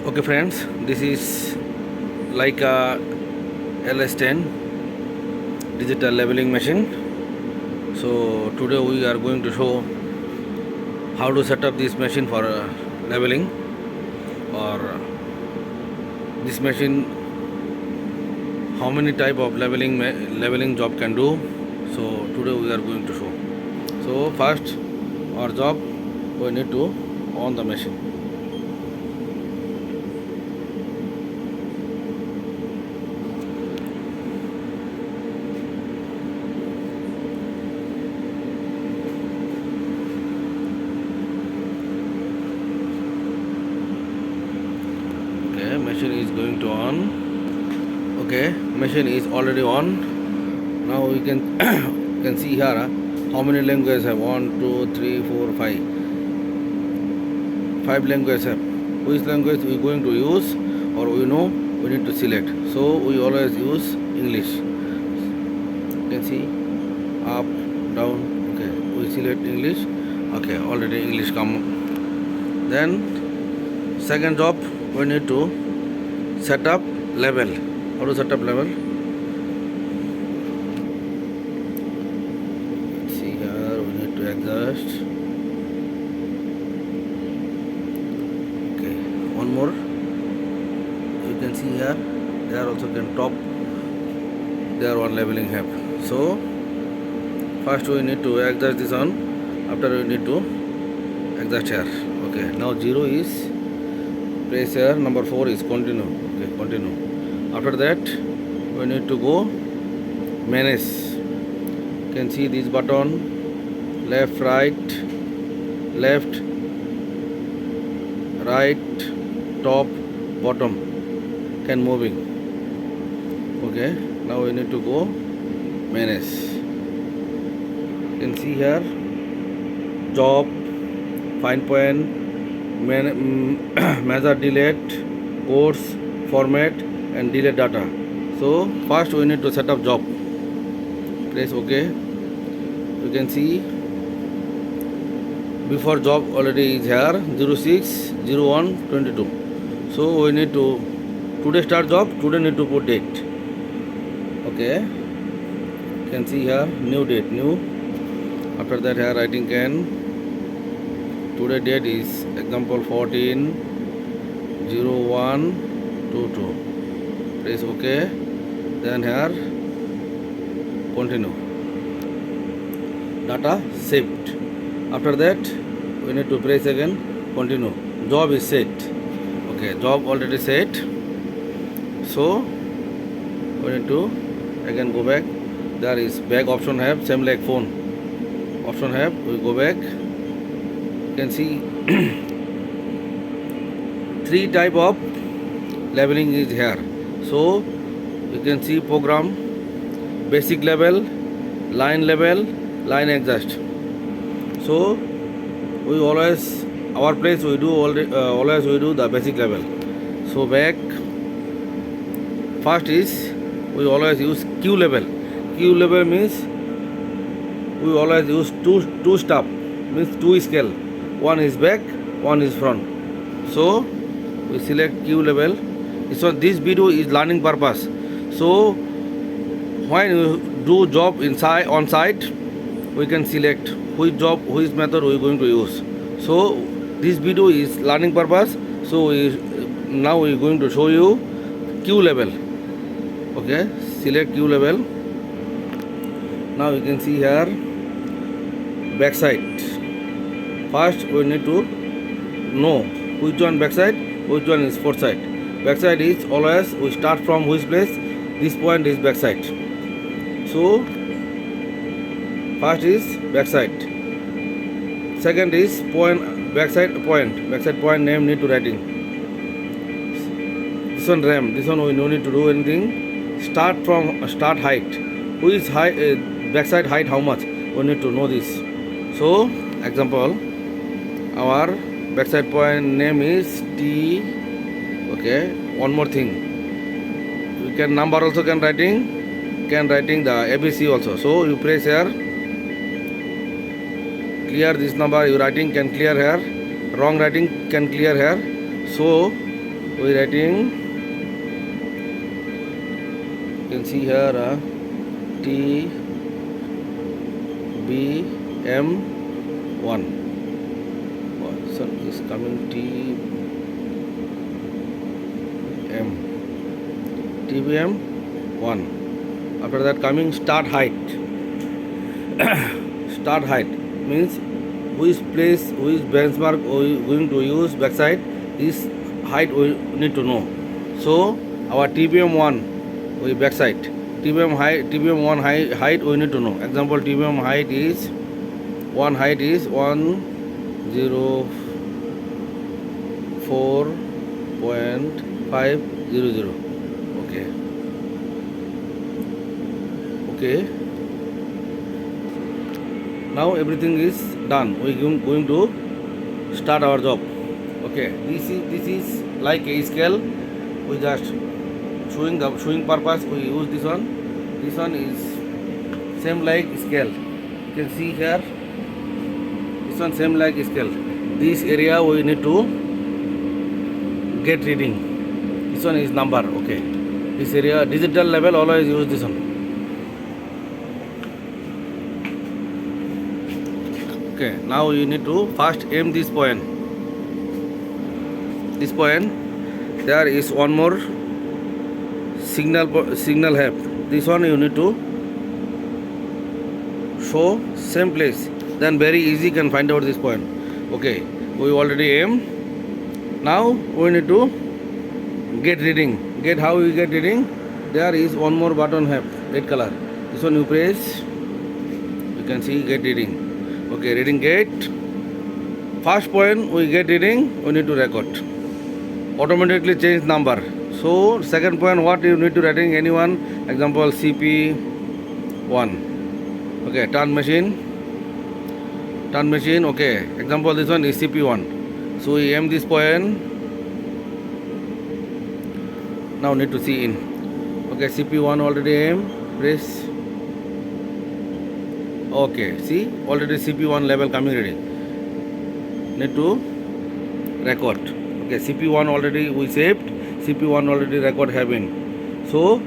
Okay friends, this is Leica LS10 digital leveling machine. So today we are going to show how to set up this machine for leveling, or this machine how many type of leveling job can do. So today we are going to show. So first our job, we need to on the machine. Okay, machine is going to on. Okay, machine is already on. Now we can can see here how many languages have 1, 2, 3, 4, 5. 5 languages have. Which language we going to use, or we know we need to select. So we always use English. You can see up, down. Okay, we select English. Okay, already English come. Then second job, we need to set up level. How to set up level? See here, we need to adjust. Okay, one more. You can see here, there also can top. There one leveling have. So first we need to adjust this on. After we need to adjust here. Okay, now 0 is press here. Number 4 is continue. Okay, continue. After that we need to go manage. You can see this button, left, right, top, bottom, can moving. Okay, now we need to go manage. You can see here job, find point, measure, delete, course, format and delete data. So first we need to set up job. Press OK. You can see before job already is here 06/01/22. So we need to today start job, today need to put date. Okay, you can see here new date, new. After that here writing can today date is example 14/01/22. Press OK. Then here continue. Data saved. After that we need to press again continue. Job is set. Okay, job already set. So we need to again go back. There is back option have, same like phone option have. We go back. You can see 3 type of leveling is here. So you can see program, basic level, line adjust. So we always, our place we do always we do the basic level. So back first is we always use Q level. Q level means we always use two step, means 2 scale. One is back, one is front. So we select Q level. So this video is learning purpose. So when you do job inside on site, we can select which job, which method we are going to use. So this video is learning purpose. So now we are going to show you Q level. Okay, select Q level. Now you can see here backside. First we need to know which one backside, which one is foresight. Backside is always we start from which place. This point is backside. So first is backside. Second is point, backside point name need to writing. This one RAM. This one we no need to do anything. Start from start height. Who is height? Backside height how much? We need to know this. So example, our backside point name is T. Okay, one more thing, you can number also can writing the ABC also. So you press here, clear this number, you writing can clear here, wrong writing can clear here. So we writing, you can see here T B M 1. So is coming T M TBM 1. After that coming start height. Start height means which place, which benchmark we going to use backside, this height we need to know. So our TBM 1 we backside, TBM height, TBM 1 height we need to know. Example, TBM height is 104.500. Okay. Now everything is done. We going to start our job. Okay. This is like a scale. We just showing purpose. We use this one. This one is same like scale. You can see here. This one same like scale. This area we need to get reading. This one is number. Okay. This area digital level always use this one. Okay, now you need to first aim this point. This point, there is one more signal have. This one you need to show same place. Then very easy can find out this point. Okay, we already aim. Now we need to get reading. Get how we get reading? There is one more button have red color. This one you press. You can see get reading. Okay, reading gate. First point we get reading, we need to record. Automatically change number. So second point, what you need to writing anyone. Example CP1. Okay, turn machine. Okay. Example this one is CP1. So we aim this point. Now need to see in. Okay, CP1 already aim. Press. Okay, see already CP1 level coming ready. Need to record. Okay, CP1 already we saved. CP1 already record having. So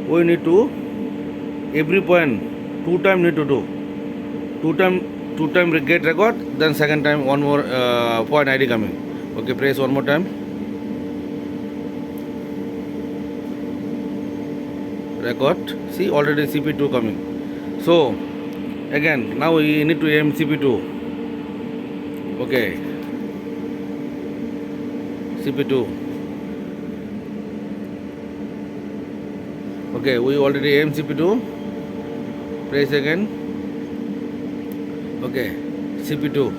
we need to every point 2 time need to do. 2 time get record. Then second time one more point ID coming. Okay, press one more time. Record. See already CP2 coming. So again, now we need to aim CP2. Okay. CP2. Okay, we already aim CP2. Press again. Okay. CP2.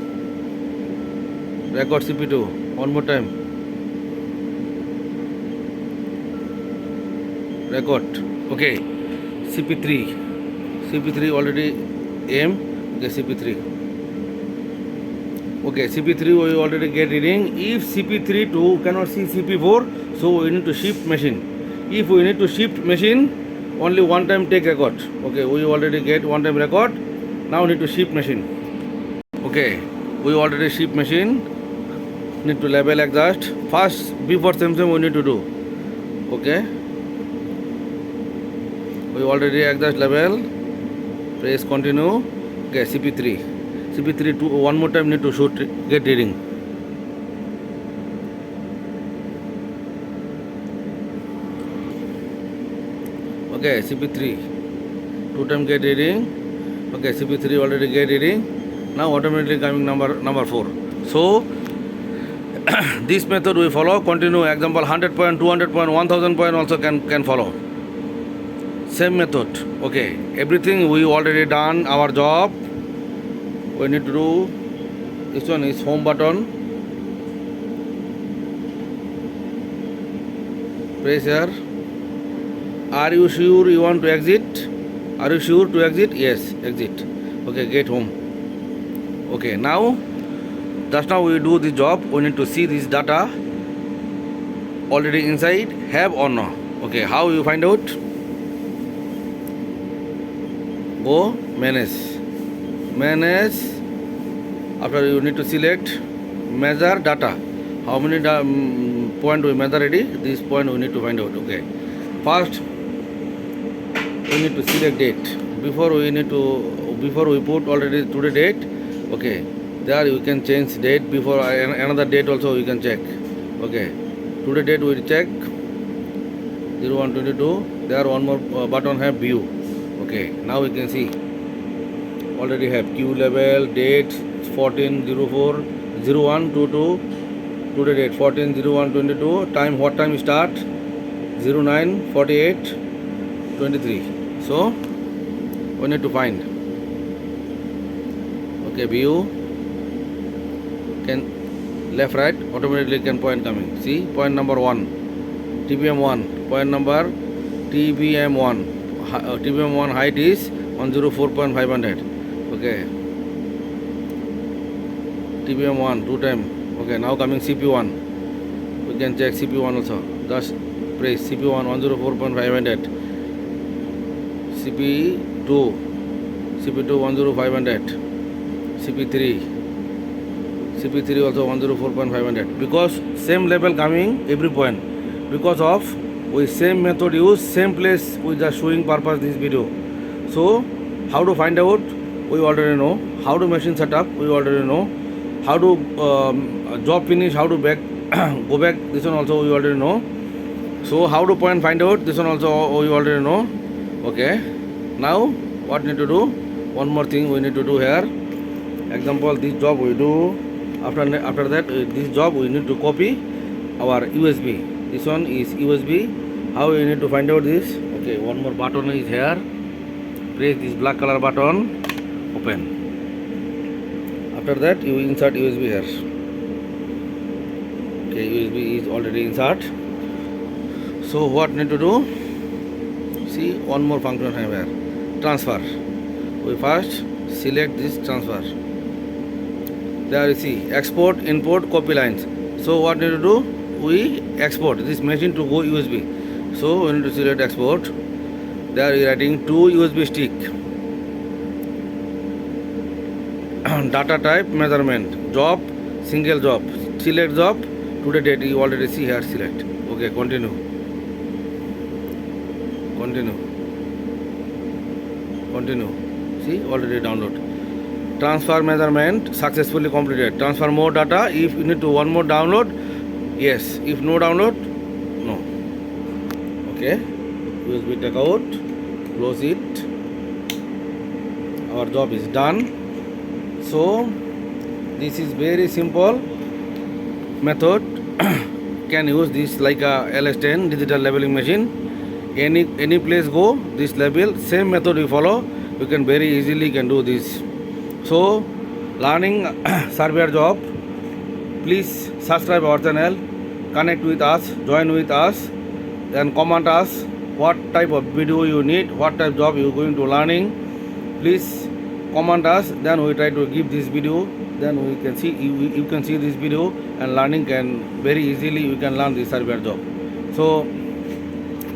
Record CP2. One more time. Record. Okay. CP3. CP3 already aim. Okay, CP3. Okay, CP3 we already get reading. If CP3 2 cannot see CP4, so we need to shift machine. If we need to shift machine, only one time take record. Okay, we already get one time record. Now need to shift machine. Okay, we already shift machine. Need to label adjust. First, before same we need to do. Okay, we already adjust label. Press continue. Okay, CP3. CP3 2 one more time need to shoot get reading. Okay, CP3 2 time get reading. Okay, CP3 already get reading. Now automatically coming number 4. So this method we follow. Continue. Example 100 point, 200 point, 1000 point also can follow. Same method. Okay, everything we already done our job. We need to do this one is home button. Press here. Are you sure you want to exit? Are you sure to exit? Yes, exit. Okay, get home. Okay, now just now we do the job. We need to see this data already inside have or no. Okay, how you find out? Go manage. After you need to select measure data. How many point we measure ready. This point we need to find out. Okay. First, we need to select date. Before we put already today date. Okay. There you can change date. Before another date also you can check. Okay. Today date we check 01/22. There one more button have view. Okay. Now we can see. Already have Q level, date 14/04/01/22. Today date 14/01/22. Time, what time start? 09/48/23. So we need to find. Okay, view. Can left right automatically can point coming. See point number 1, TBM 1. Point number TBM 1. TBM 1 height is 104.500. Okay. TBM 1 2 time. Okay, now coming CP1. We can check CP1 also. Just press CP1 104.500. CP2 10500. CP3 also 104.500. Because same level coming every point. Because of we same method use, same place we just showing purpose this video. So how to find out we already know. How to machine setup we already know. How to job finish, how to back go back, this one also we already know. So how to point find out, this one also we already know. Okay, now what need to do? One more thing we need to do here. Example, this job we do. After that this job we need to copy our USB. This one is USB. How we need to find out this? Okay, one more button is here. Press this black color button. Open. After that you insert USB here. Okay, USB is already insert. So what need to do? See, one more function here. Transfer. We first select this transfer. There you see export, import, copy lines. So what need to do? We export this machine to go USB. So we need to select export. There you writing 2 USB stick. Data type, measurement, job, single job, select job, today date you already see here, select. Okay, continue. See, already download. Transfer measurement successfully completed. Transfer more data. If you need to one more download, yes. If no download, no. Okay, USB take out, close it. Our job is done. So this is very simple method. Can use this like a LS10 digital labeling machine. Any place go this label, same method you follow, you can very easily can do this. So learning surveyor job, please subscribe our channel, connect with us, join with us, and comment us what type of video you need, what type of job you going to learning. Please comment us, then we try to give this video, then we can see you can see this video and learning can very easily you can learn this surveyor job. So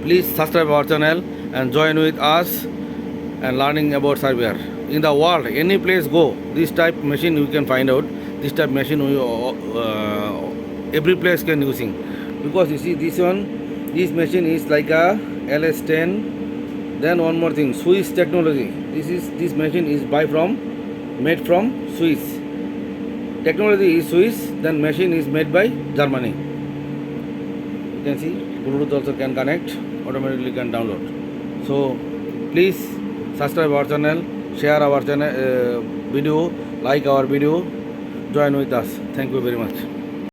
please subscribe our channel and join with us and learning about surveyor. In the world, any place go, this type machine you can find out. This type machine we, every place can using, because you see this one, this machine is like a LS10. Then one more thing, Swiss technology. This machine is made from Swiss. Technology is Swiss, then machine is made by Germany. You can see Bluetooth also can connect, automatically can download. So please subscribe our channel, share our channel video, like our video, join with us. Thank you very much.